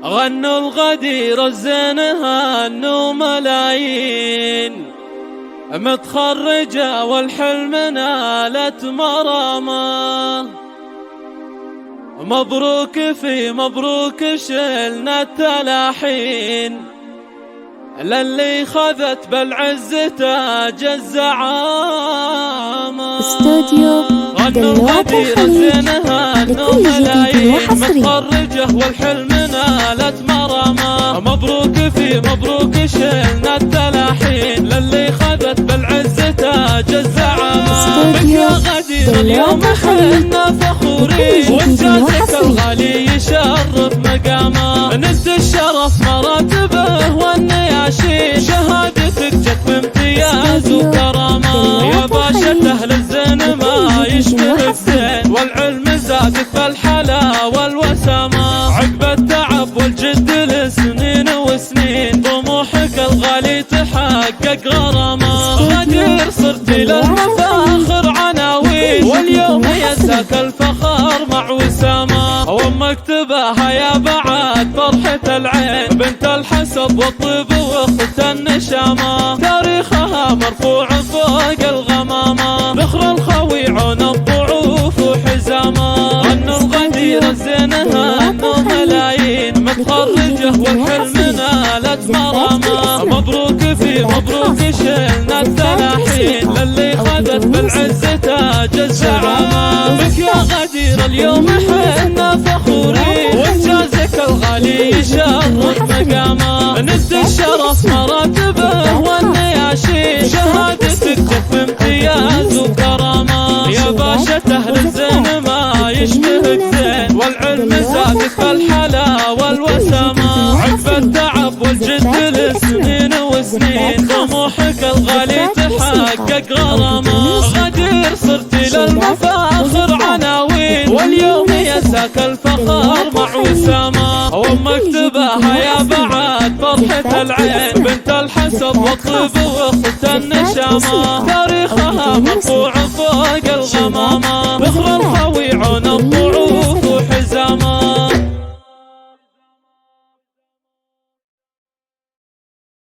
غنوا الغدير الزين هانوا ملايين، متخرجة والحلم نالت مرامة. مبروك في مبروك شلنا التلاحين، للي خذت بالعز تاج الزعامة. استوديو دلوعة الخليج لكل جديد وحصري. متخرجة والحلم نالت مرامة. مبروك في مبروك شلنا التلاحين، للي خذت بالعز تاج الزعامة. بك يا غدير اليوم حنا فخورين، وانجازك الغالي يشرف مقامه. ند الشرف مراتبه والنياشين، شهادتك جت بامتياز وكرامه. يا باشا اهل الزين ما يشبهك زين، والعلم زادك بالحلا والوسامه. عقب التعب والجد لسنين وسنين، طموحك الغالي تحقق غرامه. غدير صرت للمفاخر عناوين، واليوم ينساك الفخر مع وسامه. وامك تباها يا بعد فرحة العين، بنت الحسب والطيب واخت النشامه. تاريخها مرفوع فوق الغمامه، ذخر الخويعون الضعوف وحزامه. غنوا الغدير الزين هانوا ملايين، متخرجه والحلم نالت مرامه. مبروك في مبروك شلنا التلاحين، للي خذت بالعز تاج الزعامه. بك يا غدير اليوم حنا فخورين، وانجازك الغالي يشرف مقامه. ند الشرف مراتبه والنياشين، شهادتك جت بامتياز وكرامه. يا باشا اهل الزين ما يشبهك زين، والعلم زادك بالحلا والوسامه. عقب التعب والجد لسنين وسنين، طموحك الغالي تحقق غرامه. غدير صرت للمفاخر عناوين، واليوم ينساك الفخر مع وسامه. وامك تباها يا بعد فرحة العين، بنت الحسب والطيب واخت النشامه. تاريخها مرفوع فوق الغمامه،